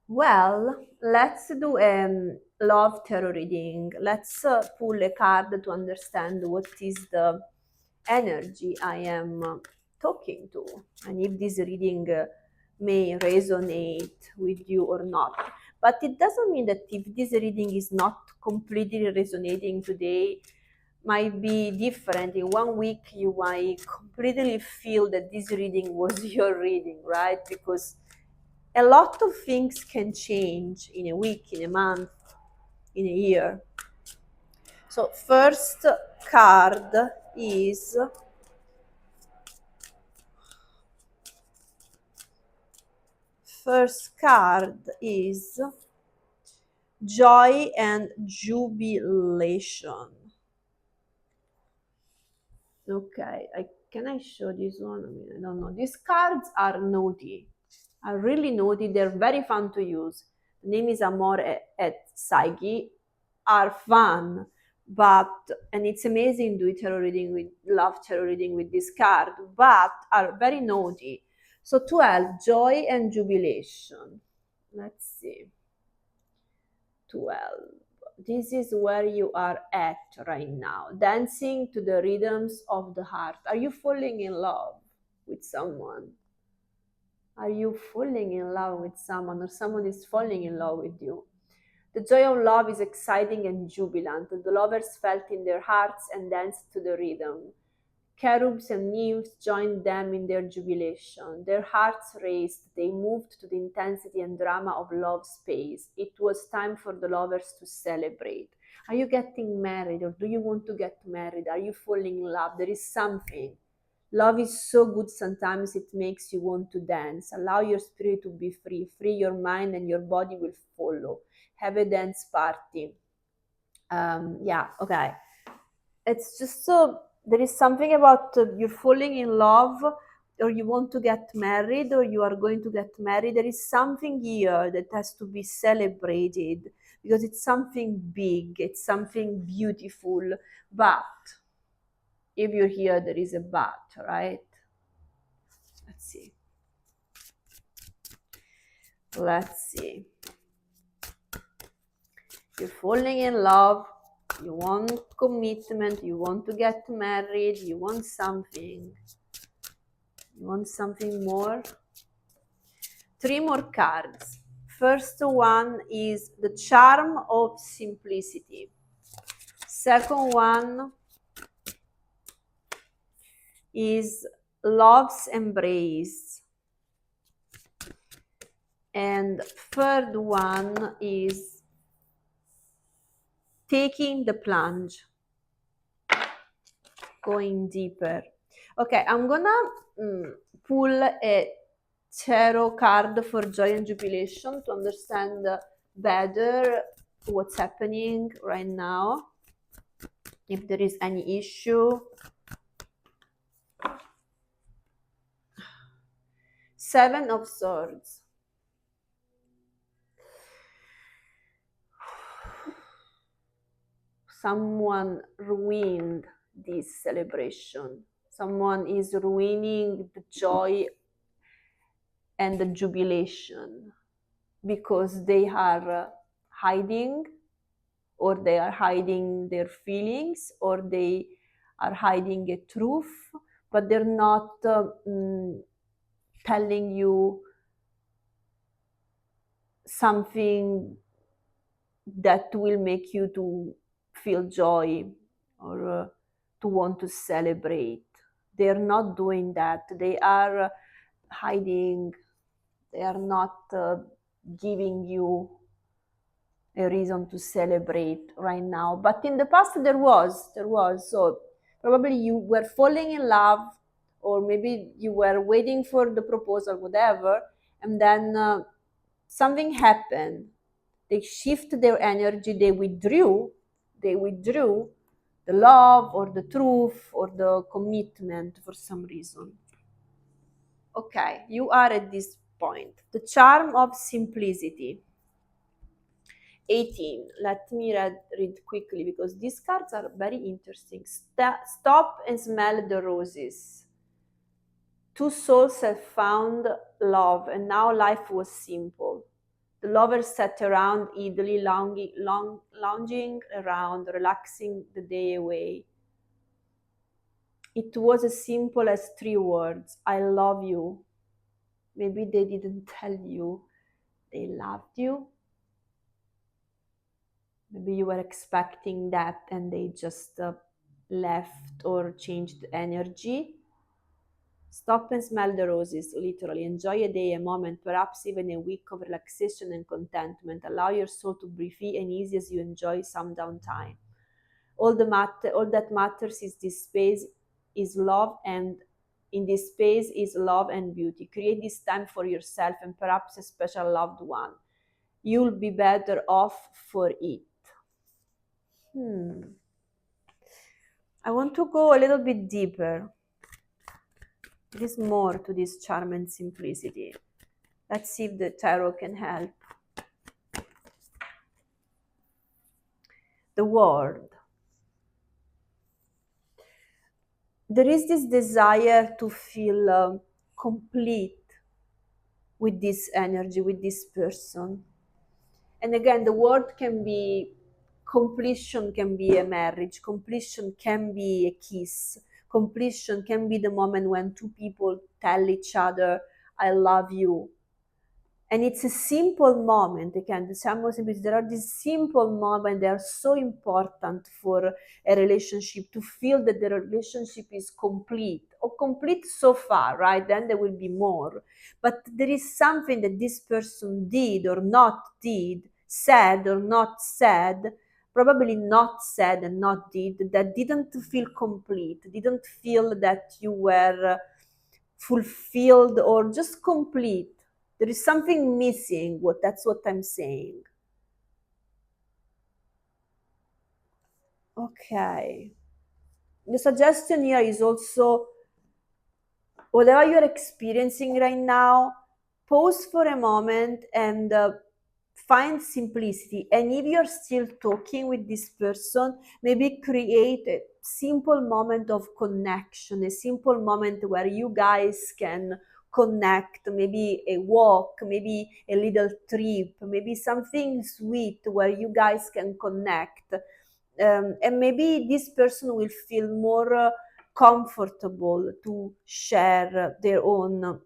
Well, let's do a love tarot reading. Let's pull a card to understand what is the energy I am talking to, and if this reading may resonate with you or not. But it doesn't mean that if this reading is not completely resonating today, might be different. In 1 week, you might completely feel that this reading was your reading, right? Because a lot of things can change in a week, in a month, in a year. So card is first card is joy and jubilation. Okay, can I show this one? I mean, I don't know. These cards are naughty, are really naughty. They're very fun to use. The name is Amore et Psyche. Are fun, but and it's amazing do tarot reading with love tarot reading with this card, but are very naughty. So 12, joy and jubilation. Let's see. 12. This is where you are at right now, dancing to the rhythms of the heart. Are you falling in love with someone? Are you falling in love with someone, or someone is falling in love with you? The joy of love is exciting and jubilant. The lovers felt in their hearts and danced to the rhythm. Cherubs and nymphs joined them in their jubilation. Their hearts raced. They moved to the intensity and drama of love's space. It was time for the lovers to celebrate. Are you getting married, or do you want to get married? Are you falling in love? There is something. Love is so good, sometimes it makes you want to dance. Allow your spirit to be free. Free your mind and your body will follow. Have a dance party. Yeah, okay. It's just so there is something about you're falling in love, or you want to get married, or you are going to get married. There is something here that has to be celebrated because it's something big, it's something beautiful. But if you're here, there is a but, right? Let's see. Let's see. You're falling in love, you want commitment, you want to get married, you want something. You want something more? 3 more cards. First one is the charm of simplicity. Second one is love's embrace. And third one is taking the plunge, going deeper. Okay, I'm gonna pull a tarot card for joy and jubilation to understand better what's happening right now, if there is any issue. 7 of Swords. Someone ruined this celebration. Someone is ruining the joy and the jubilation because they are hiding, or they are hiding their feelings, or they are hiding a truth, but they're not telling you something that will make you to feel joy, or to want to celebrate. They're not doing that. They are hiding. They are not giving you a reason to celebrate right now. But in the past there was. So probably you were falling in love, or maybe you were waiting for the proposal, whatever, and then something happened. They shift their energy, they withdrew the love or the truth or the commitment for some reason. Okay, you are at this point. The charm of simplicity. 18. Let me read quickly because these cards are very interesting. Stop and smell the roses. 2 souls have found love, and now life was simple. The lovers sat around idly, lounging around, relaxing the day away. It was as simple as three words: I love you. Maybe they didn't tell you they loved you. Maybe you were expecting that and they just left or changed energy. Stop and smell the roses, literally. Enjoy a day, a moment, perhaps even a week of relaxation and contentment. Allow your soul to be free and easy as you enjoy some downtime. All that matters is this space is love, and in this space is love and beauty. Create this time for yourself and perhaps a special loved one. You'll be better off for it. Hmm. I want to go a little bit deeper. There is more to this charm and simplicity. Let's see if the tarot can help. The world. There is this desire to feel complete with this energy, with this person. And again, the word can be completion, can be a marriage, completion can be a kiss, completion can be the moment when two people tell each other, I love you. And it's a simple moment. Again, the simple simplicity. There are these simple moments that are so important for a relationship, to feel that the relationship is complete or complete so far, right? Then there will be more. But there is something that this person did or not did, said or not said, probably not said and not did, that didn't feel complete, didn't feel that you were fulfilled or just complete. There is something missing. That's what I'm saying. Okay. The suggestion here is also, whatever you're experiencing right now, pause for a moment and find simplicity. And if you're still talking with this person, maybe create a simple moment of connection, a simple moment where you guys can connect, maybe a walk, maybe a little trip, maybe something sweet where you guys can connect. And maybe this person will feel more comfortable to share their own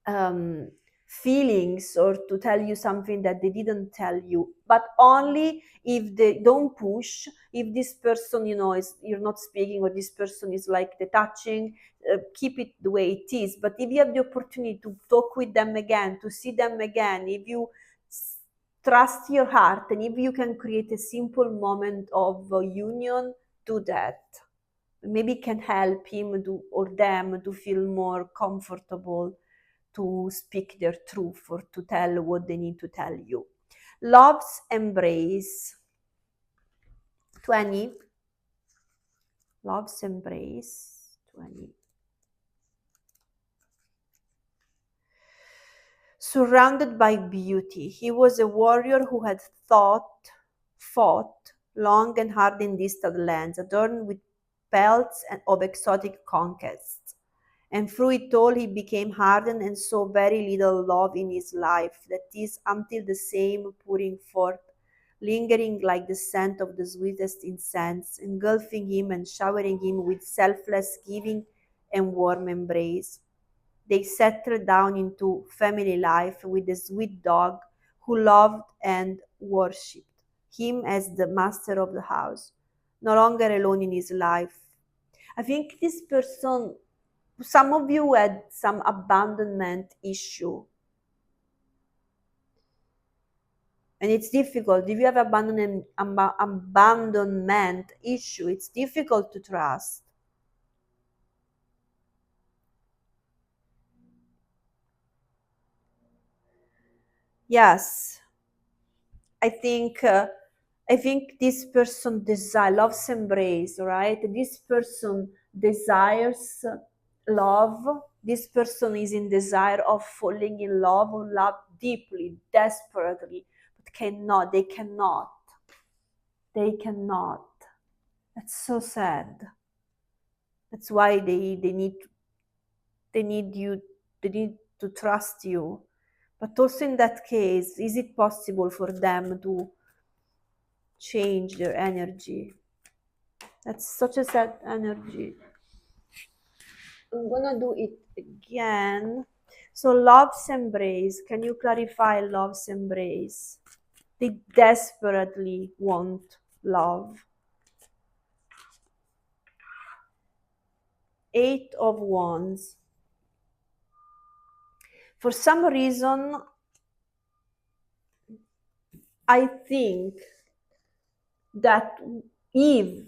um, feelings or to tell you something that they didn't tell you, but only if they don't push. If this person, is, you're not speaking, or this person is like detaching, keep it the way it is. But if you have the opportunity to talk with them again, to see them again, if you trust your heart, and if you can create a simple moment of union, do that. Maybe can help him or them to feel more comfortable to speak their truth or to tell what they need to tell you. Love's embrace. 20. Love's embrace. 20. Surrounded by beauty, he was a warrior who had fought long and hard in distant lands, adorned with pelts and of exotic conquests. And through it all he became hardened and saw very little love in his life, that is, until the same pouring forth, lingering like the scent of the sweetest incense, engulfing him and showering him with selfless giving and warm embrace. They settled down into family life with a sweet dog who loved and worshipped him as the master of the house, no longer alone in his life. I think this person, some of you had some abandonment issue. And it's difficult. If you have abandonment issue, it's difficult to trust. Yes, I think this person desires love's embrace, right? This person desires love. This person is in desire of falling in love, or love deeply, desperately, but cannot. They cannot. They cannot. That's so sad. That's why they need you. They need to trust you. But also in that case, is it possible for them to change their energy? That's such a sad energy. I'm gonna do it again. So love's embrace. Can you clarify love's embrace? They desperately want love. 8 of Wands. For some reason, I think that if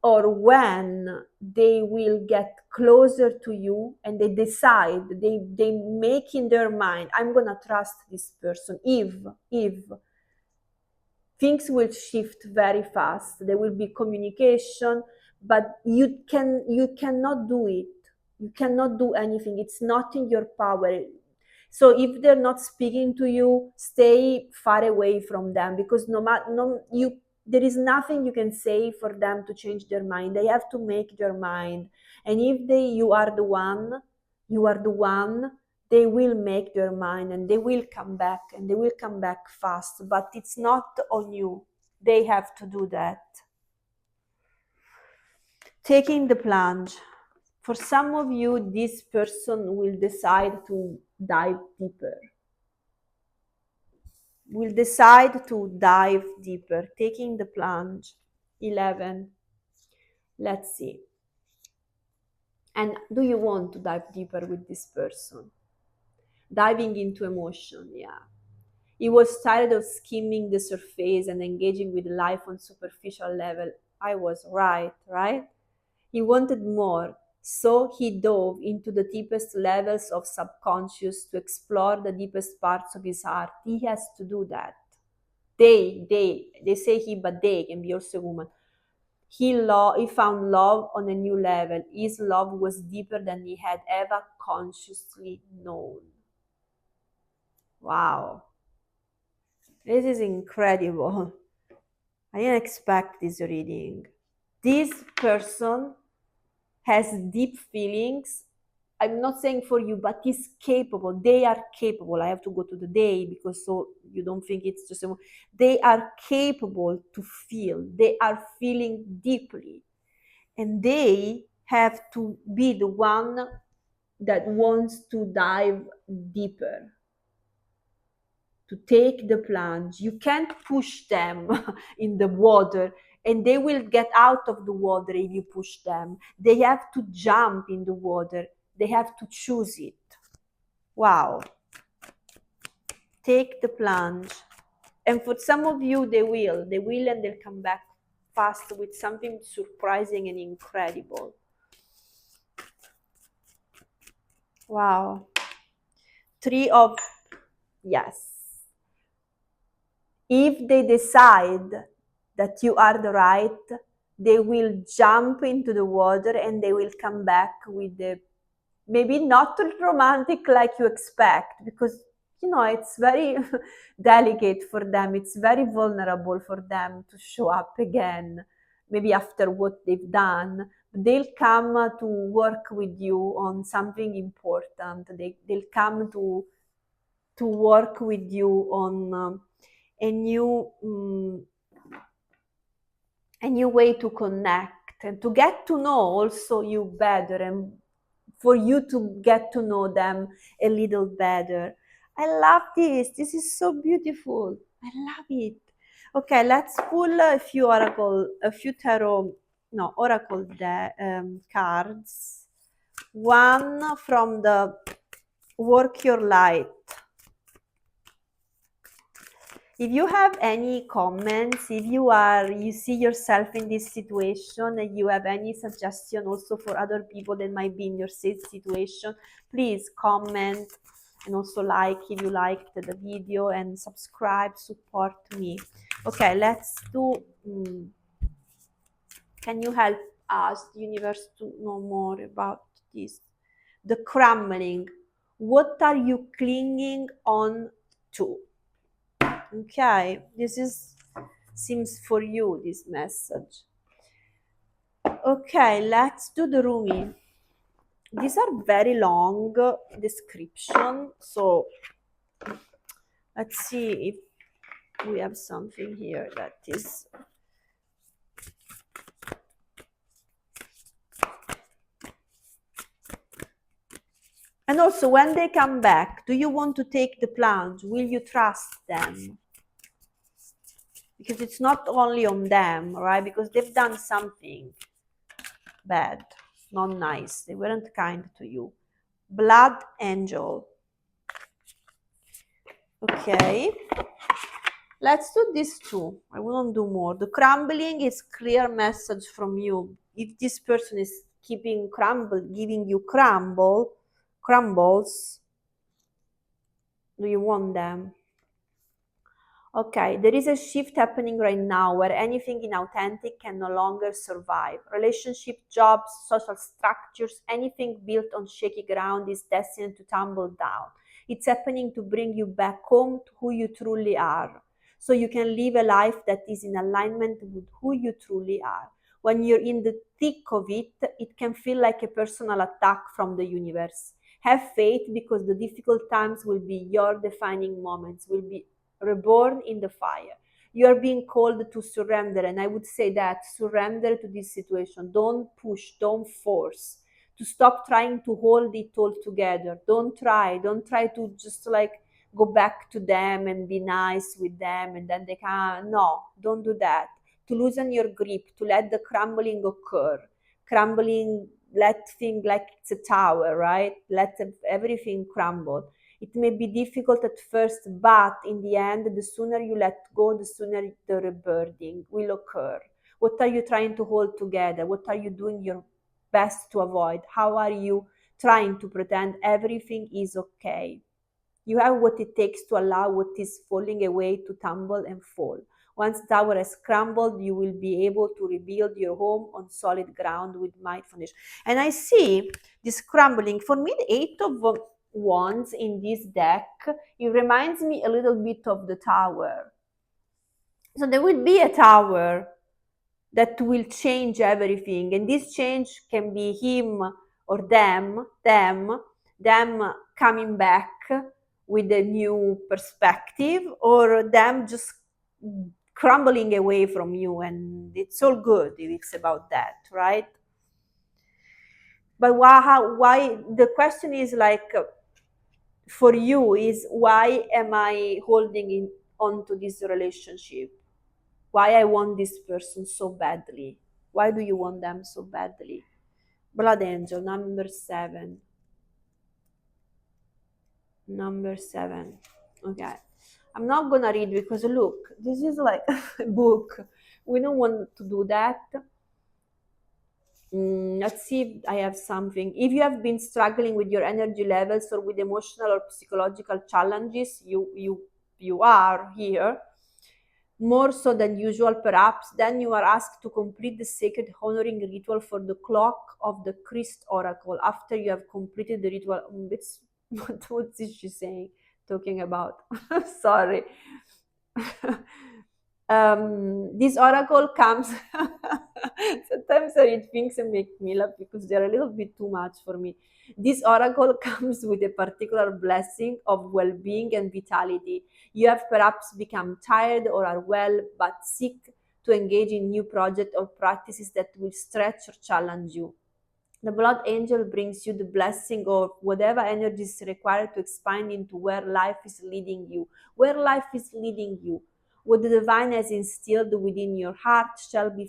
or when they will get closer to you and they decide, they make in their mind, I'm gonna trust this person, if things will shift very fast, there will be communication, but you cannot do it, you cannot do anything, it's not in your power. So if they're not speaking to you, stay far away from them, because there is nothing you can say for them to change their mind. They have to make their mind. And if you are the one, they will make their mind and they will come back, and they will come back fast. But it's not on you. They have to do that. Taking the plunge. For some of you, this person will decide to dive deeper. Will decide to dive deeper, taking the plunge. 11. Let's see. And do you want to dive deeper with this person? Diving into emotion, yeah. He was tired of skimming the surface and engaging with life on superficial level. I was right? He wanted more, so he dove into the deepest levels of subconscious to explore the deepest parts of his heart. He has to do that. They say he, but they can be also a woman. He found love on a new level. His love was deeper than he had ever consciously known. Wow. This is incredible. I didn't expect this reading. This person has deep feelings. I'm not saying for you, but is capable. They are capable. I have to go to the day because so you don't think it's just a, they are capable to feel. They are feeling deeply. And they have to be the one that wants to dive deeper, to take the plunge. You can't push them in the water and they will get out of the water if you push them. They have to jump in the water. They have to choose it. Wow. Take the plunge. And for some of you, they will and they'll come back fast with something surprising and incredible. Wow. 3 of, yes. If they decide that you are the right, they will jump into the water and they will come back with the, maybe not romantic like you expect, because it's very delicate for them, it's very vulnerable for them to show up again, maybe after what they've done. They'll come to work with you on something important. They'll come to work with you on a new way to connect and to get to know also you better, and for you to get to know them a little better. I love this. This is so beautiful. I love it. Okay, let's pull a few tarot, no, oracle cards. One from the Work Your Light. If you have any comments, if you see yourself in this situation and you have any suggestion also for other people that might be in your same situation, please comment and also like if you liked the video, and subscribe, support me. Okay, let's do, can you help us, universe, to know more about this? The crumbling. What are you clinging on to? Okay, seems for you, this message. Okay, let's do the Rumi. These are very long description, so Let's see if we have something here that is. And also, when they come back, do you want to take the plunge? Will you trust them? Because it's not only on them, right? Because they've done something bad, not nice. They weren't kind to you. Blood angel. Okay. Let's do this too. I won't do more. The crumbling is clear message from you. If this person is keeping giving you crumbles, do you want them? Okay, there is a shift happening right now where anything inauthentic can no longer survive. Relationship, jobs, social structures, anything built on shaky ground is destined to tumble down. It's happening to bring you back home to who you truly are, so you can live a life that is in alignment with who you truly are. When you're in the thick of it, it can feel like a personal attack from the universe. Have faith, because the difficult times will be your defining moments, will be reborn in the fire. You are being called to surrender, and I would say that surrender to this situation. Don't push, don't force. To stop trying to hold it all together. Don't try to just like go back to them and be nice with them and then they can. No, don't do that. To loosen your grip, to let the crumbling occur. Crumbling, let things like it's a tower, right? Let everything crumble. It may be difficult at first, but in the end, the sooner you let go, the sooner the rebirthing will occur. What are you trying to hold together? What are you doing your best to avoid? How are you trying to pretend everything is okay? You have what it takes to allow what is falling away to tumble and fall. Once the tower has crumbled, you will be able to rebuild your home on solid ground with mindfulness. And I see this crumbling. For me, the Eight of Wands in this deck, it reminds me a little bit of the tower. So there will be a tower that will change everything, and this change can be him or them coming back with a new perspective, or them just crumbling away from you, and it's all good if it's about that, right? But why the question is like, for you is, why am I holding on to this relationship? Why I want this person so badly? Why do you want them so badly? Blood angel number 7. Number 7. Okay. I'm not gonna read because look, this is like a book. We don't want to do that. Let's see if I have something. If you have been struggling with your energy levels or with emotional or psychological challenges, you are here more so than usual perhaps. Then you are asked to complete the sacred honoring ritual for the clock of the Christ oracle. After you have completed the ritual, it's what is she saying, talking about? Sorry. This oracle comes. Sometimes I read things and make me laugh because they're a little bit too much for me. This oracle comes with a particular blessing of well-being and vitality. You have perhaps become tired or are well but sick to engage in new projects or practices that will stretch or challenge you. The blood angel brings you the blessing of whatever energy is required to expand into where life is leading you. Where life is leading you. What the divine has instilled within your heart shall be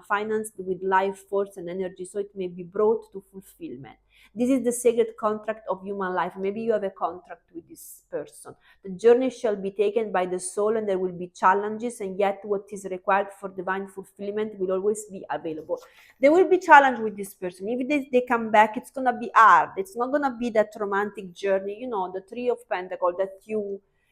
financed with life force and energy, so it may be brought to fulfillment. This is the sacred contract of human life. Maybe you have a contract with this person. The journey shall be taken by the soul, and there will be challenges, and yet what is required for divine fulfillment will always be available. There will be challenge with this person. If they come back, it's gonna be hard. It's not gonna be that romantic journey, the Three of Pentacles that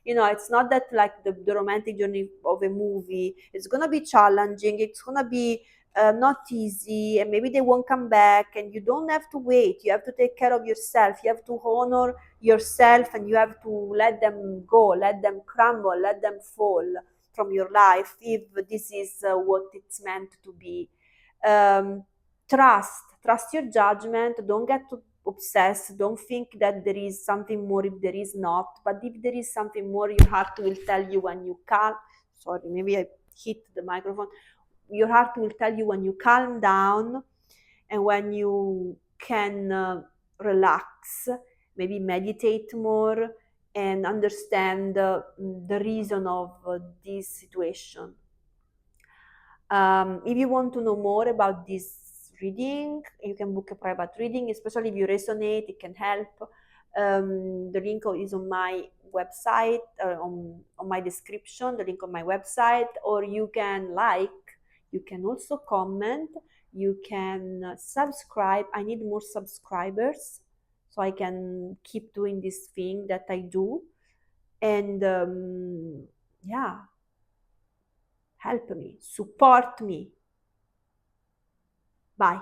it's not that like the romantic journey of a movie. It's gonna be challenging. It's gonna be not easy, and maybe they won't come back, and you don't have to wait. You have to take care of yourself. You have to honor yourself, and you have to let them go, let them crumble, let them fall from your life if this is what it's meant to be. um, trust your judgment. Don't get obsessed. Don't think that there is something more if there is not. But if there is something more, your heart will tell you when you calm. Sorry, maybe I hit the microphone. Your heart will tell you when you calm down and when you can relax, maybe meditate more and understand the reason of this situation. If you want to know more about this reading, you can book a private reading, especially if you resonate, it can help. The link is on my website, on my description, the link on my website, or you can you can also comment, you can subscribe. I need more subscribers so I can keep doing this thing that I do. And yeah, help me, support me. Bye.